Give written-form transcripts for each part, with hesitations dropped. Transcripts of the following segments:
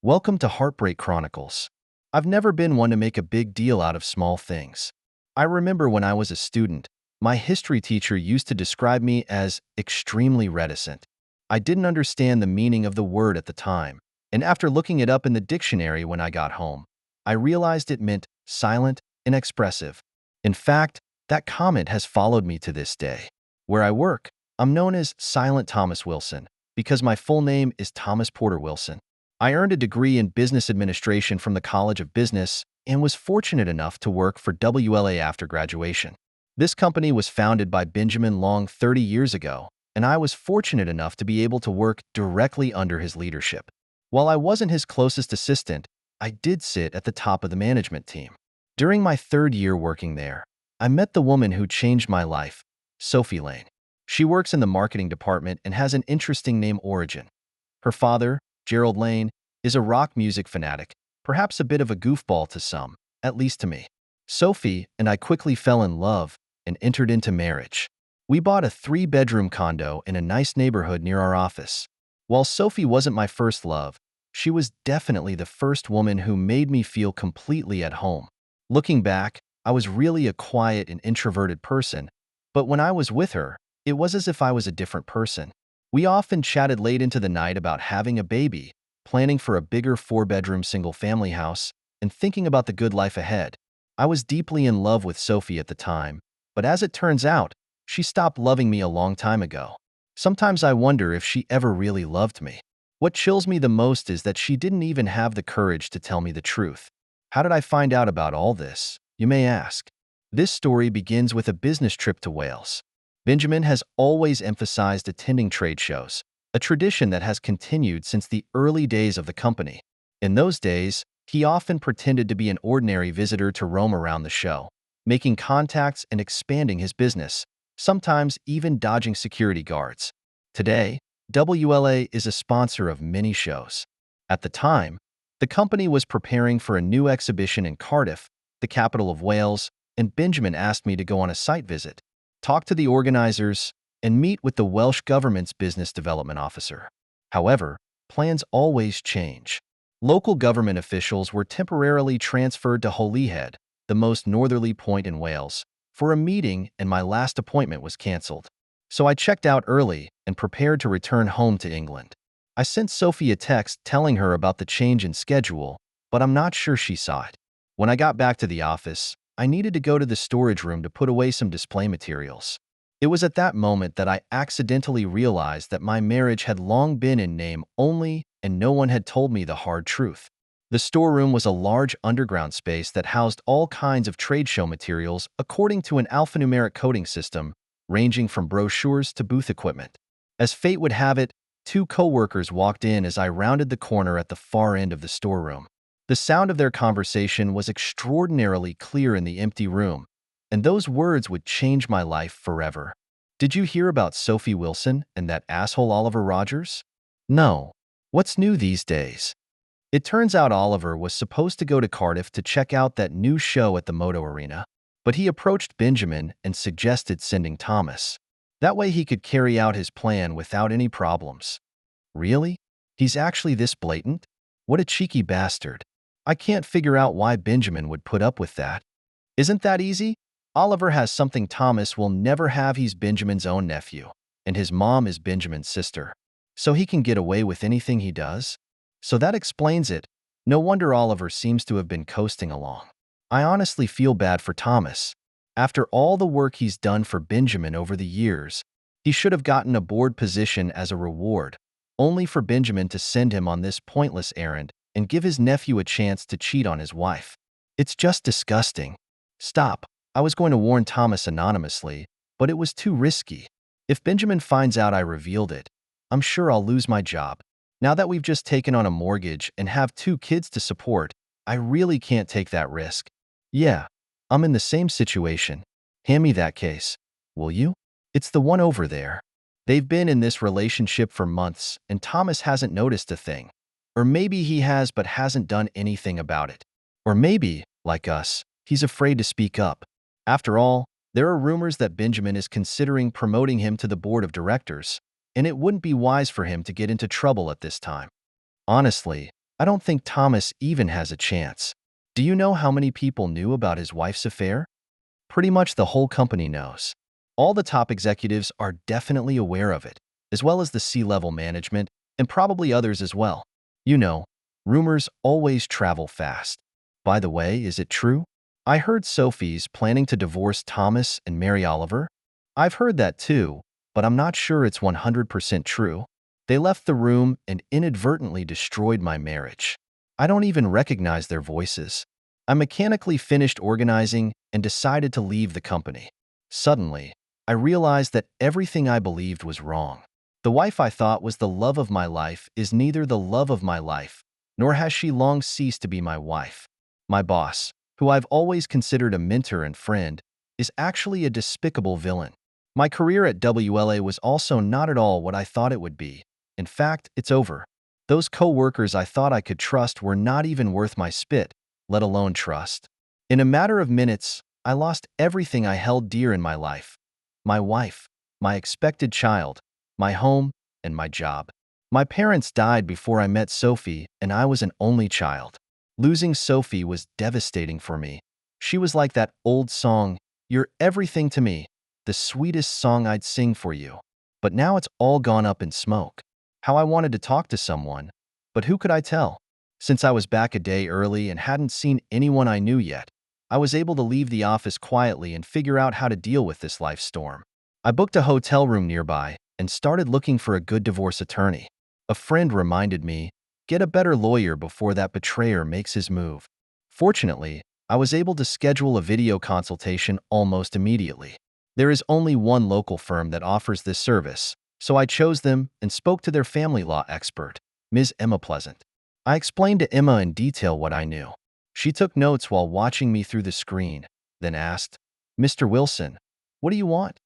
Welcome to Heartbreak Chronicles. I've never been one to make a big deal out of small things. I remember when I was a student, my history teacher used to describe me as extremely reticent. I didn't understand the meaning of the word at the time, and after looking it up in the dictionary when I got home, I realized it meant silent, inexpressive. In fact, that comment has followed me to this day. Where I work, I'm known as Silent Thomas Wilson because my full name is Thomas Porter Wilson. I earned a degree in business administration from the College of Business and was fortunate enough to work for WLA after graduation. This company was founded by Benjamin Long 30 years ago, and I was fortunate enough to be able to work directly under his leadership. While I wasn't his closest assistant, I did sit at the top of the management team. During my third year working there, I met the woman who changed my life, Sophie Lane. She works in the marketing department and has an interesting name origin. Her father, Gerald Lane, is a rock music fanatic, perhaps a bit of a goofball to some, at least to me. Sophie and I quickly fell in love and entered into marriage. We bought a 3-bedroom condo in a nice neighborhood near our office. While Sophie wasn't my first love, she was definitely the first woman who made me feel completely at home. Looking back, I was really a quiet and introverted person, but when I was with her, it was as if I was a different person. We often chatted late into the night about having a baby, planning for a bigger 4-bedroom single-family house, and thinking about the good life ahead. I was deeply in love with Sophie at the time, but as it turns out, she stopped loving me a long time ago. Sometimes I wonder if she ever really loved me. What chills me the most is that she didn't even have the courage to tell me the truth. How did I find out about all this, you may ask? This story begins with a business trip to Wales. Benjamin has always emphasized attending trade shows, a tradition that has continued since the early days of the company. In those days, he often pretended to be an ordinary visitor to roam around the show, making contacts and expanding his business, sometimes even dodging security guards. Today, WLA is a sponsor of many shows. At the time, the company was preparing for a new exhibition in Cardiff, the capital of Wales, and Benjamin asked me to go on a site visit, talk to the organizers, and meet with the Welsh government's business development officer. However, plans always change. Local government officials were temporarily transferred to Holyhead, the most northerly point in Wales, for a meeting, and my last appointment was cancelled. So I checked out early and prepared to return home to England. I sent Sophie a text telling her about the change in schedule, but I'm not sure she saw it. When I got back to the office, I needed to go to the storage room to put away some display materials. It was at that moment that I accidentally realized that my marriage had long been in name only, and no one had told me the hard truth. The storeroom was a large underground space that housed all kinds of trade show materials according to an alphanumeric coding system, ranging from brochures to booth equipment. As fate would have it, 2 co-workers walked in as I rounded the corner at the far end of the storeroom. The sound of their conversation was extraordinarily clear in the empty room, and those words would change my life forever. Did you hear about Sophie Wilson and that asshole Oliver Rogers? No. What's new these days? It turns out Oliver was supposed to go to Cardiff to check out that new show at the Moto Arena, but he approached Benjamin and suggested sending Thomas. That way he could carry out his plan without any problems. Really? He's actually this blatant? What a cheeky bastard. I can't figure out why Benjamin would put up with that. Isn't that easy? Oliver has something Thomas will never have. He's Benjamin's own nephew, and his mom is Benjamin's sister. So he can get away with anything he does? So that explains it. No wonder Oliver seems to have been coasting along. I honestly feel bad for Thomas. After all the work he's done for Benjamin over the years, he should have gotten a board position as a reward, only for Benjamin to send him on this pointless errand and give his nephew a chance to cheat on his wife. It's just disgusting. Stop. I was going to warn Thomas anonymously, but it was too risky. If Benjamin finds out I revealed it, I'm sure I'll lose my job. Now that we've just taken on a mortgage and have 2 kids to support, I really can't take that risk. Yeah, I'm in the same situation. Hand me that case, will you? It's the one over there. They've been in this relationship for months, and Thomas hasn't noticed a thing. Or maybe he has but hasn't done anything about it. Or maybe, like us, he's afraid to speak up. After all, there are rumors that Benjamin is considering promoting him to the board of directors, and it wouldn't be wise for him to get into trouble at this time. Honestly, I don't think Thomas even has a chance. Do you know how many people knew about his wife's affair? Pretty much the whole company knows. All the top executives are definitely aware of it, as well as the C-level management, and probably others as well. You know, rumors always travel fast. By the way, is it true? I heard Sophie's planning to divorce Thomas and marry Oliver. I've heard that too, but I'm not sure it's 100% true. They left the room and inadvertently destroyed my marriage. I don't even recognize their voices. I mechanically finished organizing and decided to leave the company. Suddenly, I realized that everything I believed was wrong. The wife I thought was the love of my life is neither the love of my life, nor has she long ceased to be my wife. My boss, who I've always considered a mentor and friend, is actually a despicable villain. My career at WLA was also not at all what I thought it would be. In fact, it's over. Those co-workers I thought I could trust were not even worth my spit, let alone trust. In a matter of minutes, I lost everything I held dear in my life. My wife, my expected child, my home, and my job. My parents died before I met Sophie, and I was an only child. Losing Sophie was devastating for me. She was like that old song, "You're everything to me," the sweetest song I'd sing for you. But now it's all gone up in smoke. How I wanted to talk to someone, but who could I tell? Since I was back a day early and hadn't seen anyone I knew yet, I was able to leave the office quietly and figure out how to deal with this life storm. I booked a hotel room nearby and started looking for a good divorce attorney. A friend reminded me, get a better lawyer before that betrayer makes his move. Fortunately, I was able to schedule a video consultation almost immediately. There is only one local firm that offers this service, so I chose them and spoke to their family law expert, Ms. Emma Pleasant. I explained to Emma in detail what I knew. She took notes while watching me through the screen, then asked, "Mr. Wilson, what do you want?"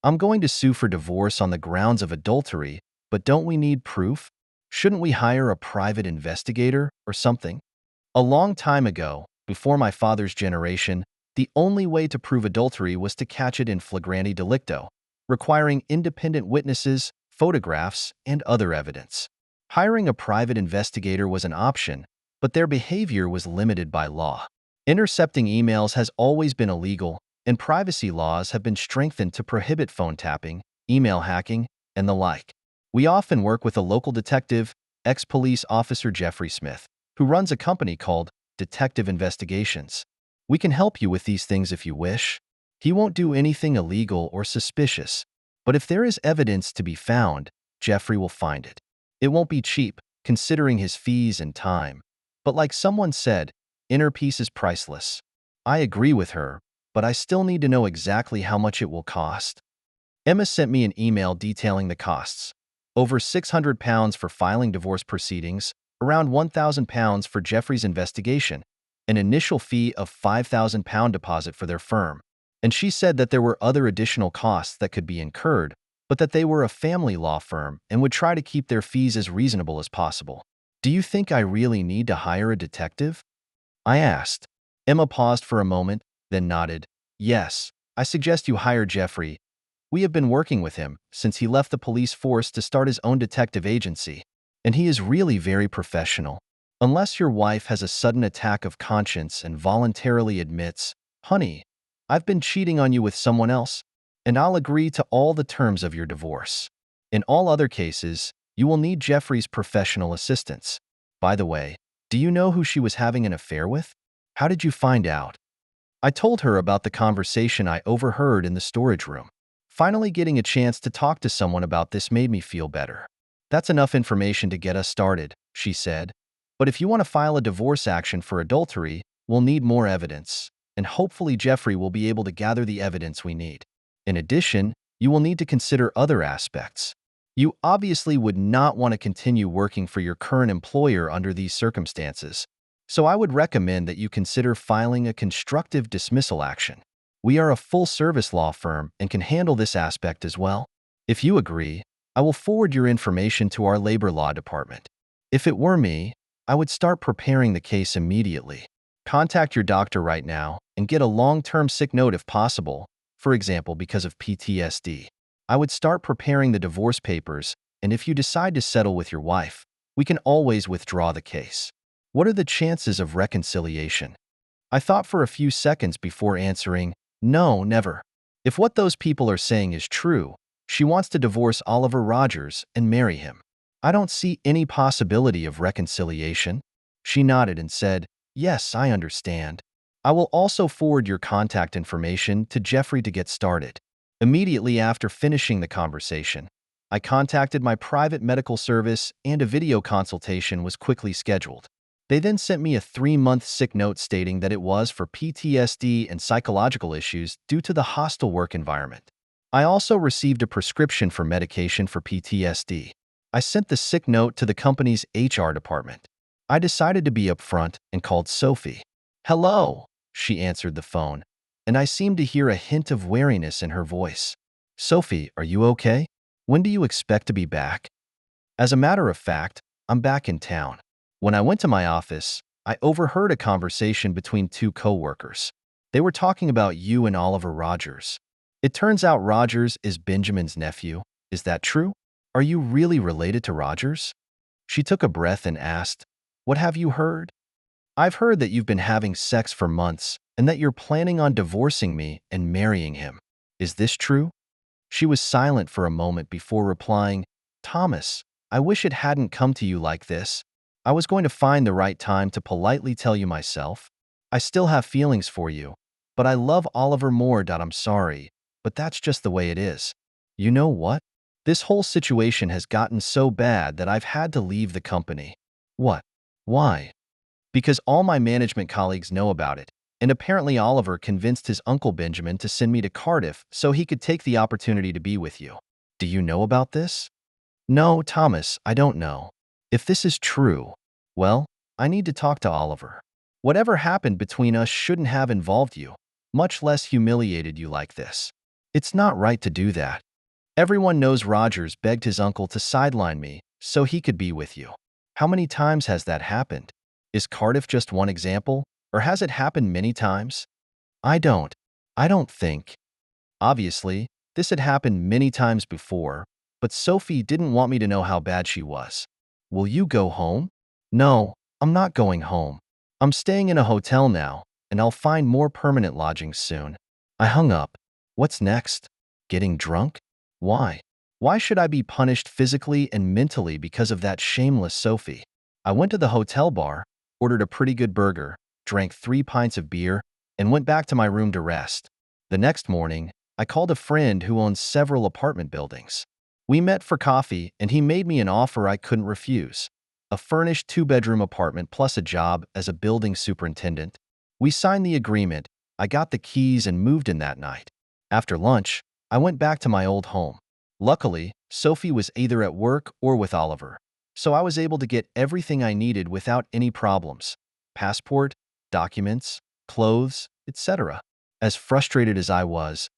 "I'm going to sue for divorce on the grounds of adultery, but don't we need proof? Shouldn't we hire a private investigator or something?" A long time ago, before my father's generation, the only way to prove adultery was to catch it in flagrante delicto, requiring independent witnesses, photographs, and other evidence. Hiring a private investigator was an option, but their behavior was limited by law. Intercepting emails has always been illegal, and privacy laws have been strengthened to prohibit phone tapping, email hacking, and the like. We often work with a local detective, ex-police officer Jeffrey Smith, who runs a company called Detective Investigations. We can help you with these things if you wish. He won't do anything illegal or suspicious, but if there is evidence to be found, Jeffrey will find it. It won't be cheap, considering his fees and time. But like someone said, inner peace is priceless. I agree with her, but I still need to know exactly how much it will cost. Emma sent me an email detailing the costs. Over £600 for filing divorce proceedings, around £1,000 for Jeffrey's investigation, an initial fee of £5,000 deposit for their firm. And she said that there were other additional costs that could be incurred, but that they were a family law firm and would try to keep their fees as reasonable as possible. "Do you think I really need to hire a detective?" I asked. Emma paused for a moment, then nodded. "Yes, I suggest you hire Jeffrey. We have been working with him since he left the police force to start his own detective agency, and he is really very professional. Unless your wife has a sudden attack of conscience and voluntarily admits, 'Honey, I've been cheating on you with someone else,' and I'll agree to all the terms of your divorce. In all other cases, you will need Jeffrey's professional assistance. By the way, do you know who she was having an affair with? How did you find out?" I told her about the conversation I overheard in the storage room. Finally getting a chance to talk to someone about this made me feel better. "That's enough information to get us started," she said. "But if you want to file a divorce action for adultery, we'll need more evidence, and hopefully Jeffrey will be able to gather the evidence we need. In addition, you will need to consider other aspects. You obviously would not want to continue working for your current employer under these circumstances, so I would recommend that you consider filing a constructive dismissal action. We are a full-service law firm and can handle this aspect as well. If you agree, I will forward your information to our labor law department. If it were me, I would start preparing the case immediately. Contact your doctor right now and get a long-term sick note if possible, for example, because of PTSD. I would start preparing the divorce papers, and if you decide to settle with your wife, We can always withdraw the case. What are the chances of reconciliation? I thought for a few seconds before answering, no, never. If what those people are saying is true, she wants to divorce Oliver Rogers and marry him. I don't see any possibility of reconciliation. She nodded and said, yes, I understand. I will also forward your contact information to Jeffrey to get started. Immediately after finishing the conversation, I contacted my private medical service and a video consultation was quickly scheduled. They then sent me a 3-month sick note stating that it was for PTSD and psychological issues due to the hostile work environment. I also received a prescription for medication for PTSD. I sent the sick note to the company's HR department. I decided to be upfront and called Sophie. Hello, she answered the phone, and I seemed to hear a hint of wariness in her voice. Sophie, are you okay? When do you expect to be back? As a matter of fact, I'm back in town. When I went to my office, I overheard a conversation between two coworkers. They were talking about you and Oliver Rogers. It turns out Rogers is Benjamin's nephew. Is that true? Are you really related to Rogers? She took a breath and asked, what have you heard? I've heard that you've been having sex for months and that you're planning on divorcing me and marrying him. Is this true? She was silent for a moment before replying, Thomas, I wish it hadn't come to you like this. I was going to find the right time to politely tell you myself. I still have feelings for you, but I love Oliver more. I'm sorry, but that's just the way it is. You know what? This whole situation has gotten so bad that I've had to leave the company. What? Why? Because all my management colleagues know about it, and apparently Oliver convinced his uncle Benjamin to send me to Cardiff so he could take the opportunity to be with you. Do you know about this? No, Thomas, I don't know. If this is true, well, I need to talk to Oliver. Whatever happened between us shouldn't have involved you, much less humiliated you like this. It's not right to do that. Everyone knows Rogers begged his uncle to sideline me so he could be with you. How many times has that happened? Is Cardiff just one example, or has it happened many times? I don't think. Obviously, this had happened many times before, but Sophie didn't want me to know how bad she was. Will you go home? No, I'm not going home. I'm staying in a hotel now, and I'll find more permanent lodgings soon. I hung up. What's next? Getting drunk? Why? Why should I be punished physically and mentally because of that shameless Sophie? I went to the hotel bar, ordered a pretty good burger, drank 3 pints of beer, and went back to my room to rest. The next morning, I called a friend who owns several apartment buildings. We met for coffee, and he made me an offer I couldn't refuse. A furnished 2-bedroom apartment plus a job as a building superintendent. We signed the agreement, I got the keys and moved in that night. After lunch, I went back to my old home. Luckily, Sophie was either at work or with Oliver, so I was able to get everything I needed without any problems. Passport, documents, clothes, etc. As frustrated as I was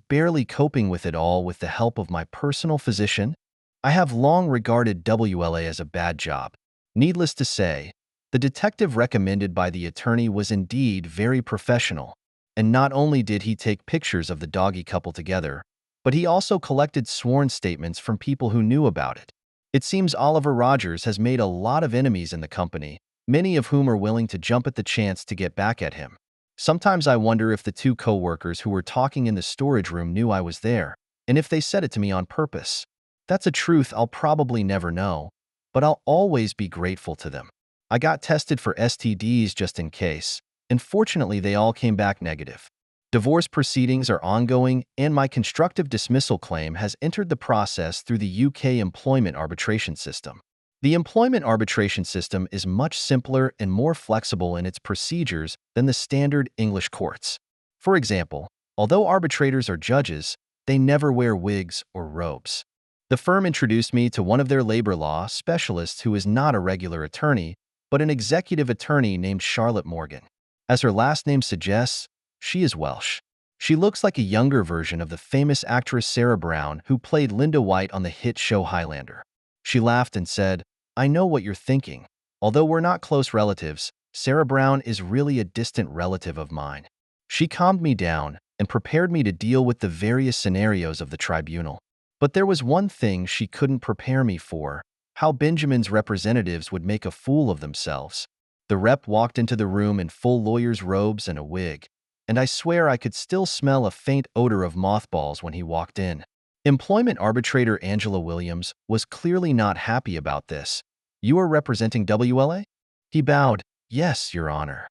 barely coping with it all with the help of my personal physician. I have long regarded WLA as a bad job. Needless to say, the detective recommended by the attorney was indeed very professional. And not only did he take pictures of the doggy couple together, but he also collected sworn statements from people who knew about it. It seems Oliver Rogers has made a lot of enemies in the company, many of whom are willing to jump at the chance to get back at him. Sometimes I wonder if the 2 coworkers who were talking in the storage room knew I was there, and if they said it to me on purpose. That's a truth I'll probably never know, but I'll always be grateful to them. I got tested for STDs just in case, and fortunately they all came back negative. Divorce proceedings are ongoing, and my constructive dismissal claim has entered the process through the UK employment arbitration system. The employment arbitration system is much simpler and more flexible in its procedures than the standard English courts. For example, although arbitrators are judges, they never wear wigs or robes. The firm introduced me to one of their labor law specialists who is not a regular attorney, but an executive attorney named Charlotte Morgan. As her last name suggests, she is Welsh. She looks like a younger version of the famous actress Sarah Brown who played Linda White on the hit show Highlander. She laughed and said, I know what you're thinking. Although we're not close relatives, Sarah Brown is really a distant relative of mine. She calmed me down and prepared me to deal with the various scenarios of the tribunal. But there was one thing she couldn't prepare me for, how Benjamin's representatives would make a fool of themselves. The rep walked into the room in full lawyer's robes and a wig, and I swear I could still smell a faint odor of mothballs when he walked in. Employment arbitrator Angela Williams was clearly not happy about this. "You are representing WLA?" He bowed. "Yes, Your Honor."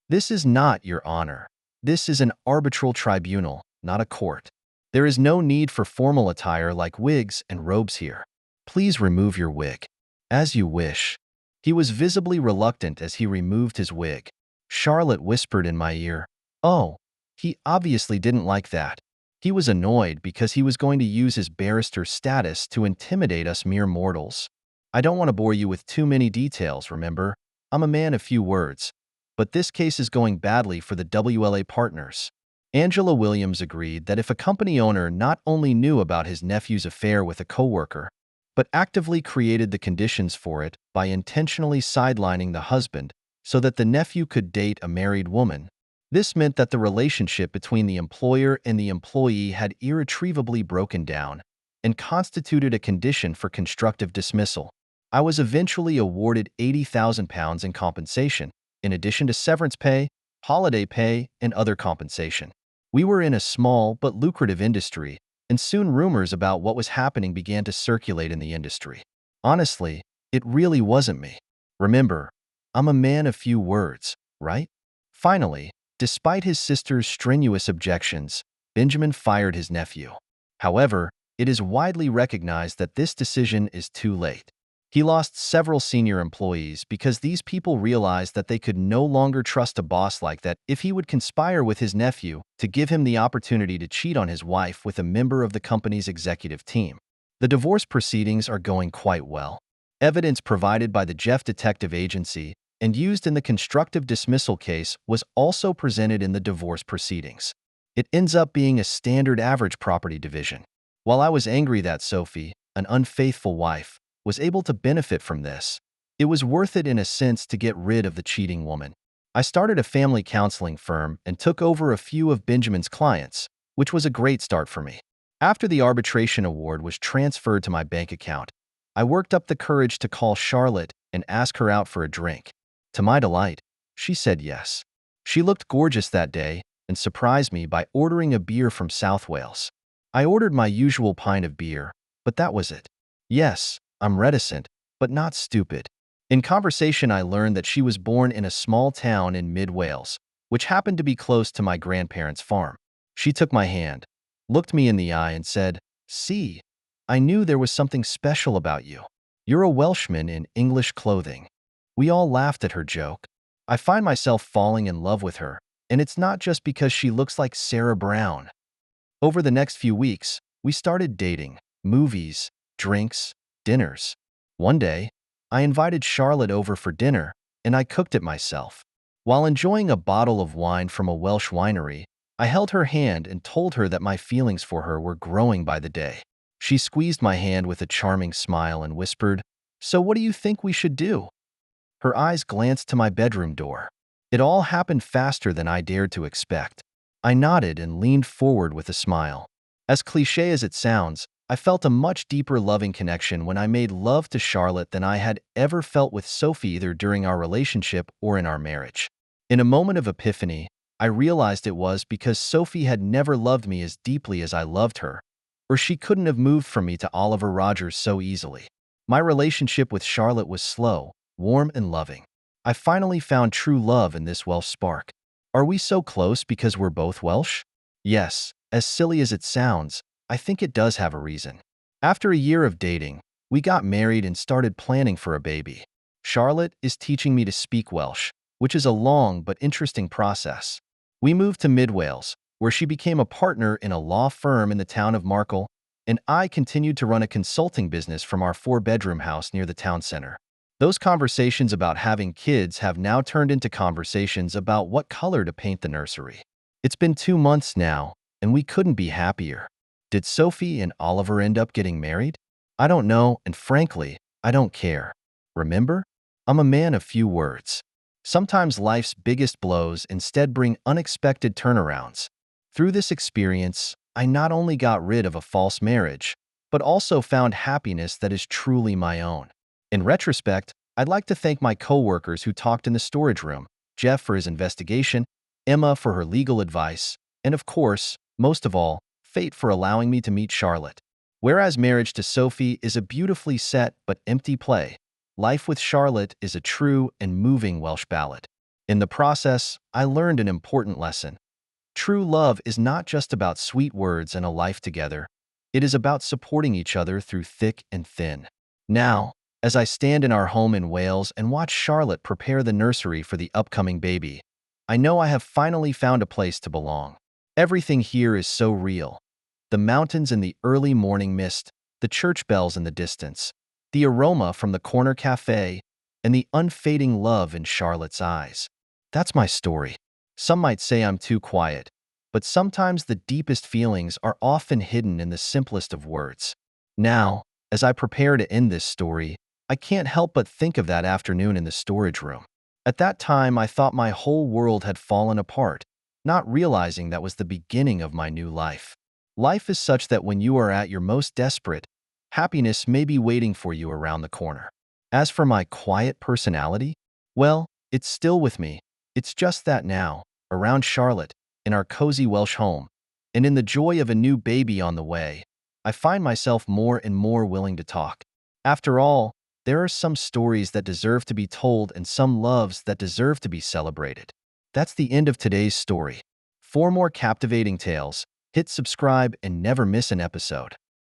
"This is not, Your Honor. This is an arbitral tribunal, not a court. There is no need for formal attire like wigs and robes here. Please remove your wig." "As you wish." He was visibly reluctant as he removed his wig. Charlotte whispered in my ear, "Oh, he obviously didn't like that. He was annoyed because he was going to use his barrister status to intimidate us mere mortals. I don't want to bore you with too many details, remember? I'm a man of few words. But this case is going badly for the WLA partners." Angela Williams agreed that if a company owner not only knew about his nephew's affair with a coworker, but actively created the conditions for it by intentionally sidelining the husband so that the nephew could date a married woman, this meant that the relationship between the employer and the employee had irretrievably broken down and constituted a condition for constructive dismissal. I was eventually awarded £80,000 in compensation, in addition to severance pay, holiday pay, and other compensation. We were in a small but lucrative industry, and soon rumors about what was happening began to circulate in the industry. Honestly, it really wasn't me. Remember, I'm a man of few words, right? Finally, despite his sister's strenuous objections, Benjamin fired his nephew. However, it is widely recognized that this decision is too late. He lost several senior employees because these people realized that they could no longer trust a boss like that if he would conspire with his nephew to give him the opportunity to cheat on his wife with a member of the company's executive team. The divorce proceedings are going quite well. Evidence provided by the Jeff Detective Agency and used in the constructive dismissal case was also presented in the divorce proceedings. It ends up being a standard average property division. While I was angry that Sophie, an unfaithful wife, was able to benefit from this, it was worth it in a sense to get rid of the cheating woman. I started a family counseling firm and took over a few of Benjamin's clients, which was a great start for me. After the arbitration award was transferred to my bank account, I worked up the courage to call Charlotte and ask her out for a drink. To my delight, she said yes. She looked gorgeous that day and surprised me by ordering a beer from South Wales. I ordered my usual pint of beer, but that was it. Yes, I'm reticent, but not stupid. In conversation, I learned that she was born in a small town in mid-Wales, which happened to be close to my grandparents' farm. She took my hand, looked me in the eye, and said, "See, I knew there was something special about you. You're a Welshman in English clothing." We all laughed at her joke. I find myself falling in love with her, and it's not just because she looks like Sarah Brown. Over the next few weeks, we started dating, movies, drinks, dinners. One day, I invited Charlotte over for dinner, and I cooked it myself. While enjoying a bottle of wine from a Welsh winery, I held her hand and told her that my feelings for her were growing by the day. She squeezed my hand with a charming smile and whispered, "So what do you think we should do?" Her eyes glanced to my bedroom door. It all happened faster than I dared to expect. I nodded and leaned forward with a smile. As cliché as it sounds, I felt a much deeper loving connection when I made love to Charlotte than I had ever felt with Sophie, either during our relationship or in our marriage. In a moment of epiphany, I realized it was because Sophie had never loved me as deeply as I loved her, or she couldn't have moved from me to Oliver Rogers so easily. My relationship with Charlotte was slow, warm, and loving. I finally found true love in this Welsh spark. Are we so close because we're both Welsh? Yes, as silly as it sounds, I think it does have a reason. After a year of dating, we got married and started planning for a baby. Charlotte is teaching me to speak Welsh, which is a long but interesting process. We moved to Mid-Wales, where she became a partner in a law firm in the town of Markle, and I continued to run a consulting business from our 4-bedroom house near the town center. Those conversations about having kids have now turned into conversations about what color to paint the nursery. It's been 2 months now, and we couldn't be happier. Did Sophie and Oliver end up getting married? I don't know, and frankly, I don't care. Remember? I'm a man of few words. Sometimes life's biggest blows instead bring unexpected turnarounds. Through this experience, I not only got rid of a false marriage, but also found happiness that is truly my own. In retrospect, I'd like to thank my coworkers who talked in the storage room, Jeff for his investigation, Emma for her legal advice, and of course, most of all, fate for allowing me to meet Charlotte. Whereas marriage to Sophie is a beautifully set but empty play, life with Charlotte is a true and moving Welsh ballad. In the process, I learned an important lesson. True love is not just about sweet words and a life together. It is about supporting each other through thick and thin. Now, as I stand in our home in Wales and watch Charlotte prepare the nursery for the upcoming baby, I know I have finally found a place to belong. Everything here is so real. The mountains in the early morning mist, the church bells in the distance, the aroma from the corner cafe, and the unfading love in Charlotte's eyes. That's my story. Some might say I'm too quiet, but sometimes the deepest feelings are often hidden in the simplest of words. Now, as I prepare to end this story, I can't help but think of that afternoon in the storage room. At that time, I thought my whole world had fallen apart, not realizing that was the beginning of my new life. Life is such that when you are at your most desperate, happiness may be waiting for you around the corner. As for my quiet personality, well, it's still with me. It's just that now, around Charlotte, in our cozy Welsh home, and in the joy of a new baby on the way, I find myself more and more willing to talk. After all, there are some stories that deserve to be told and some loves that deserve to be celebrated. That's the end of today's story. For more captivating tales, hit subscribe and never miss an episode.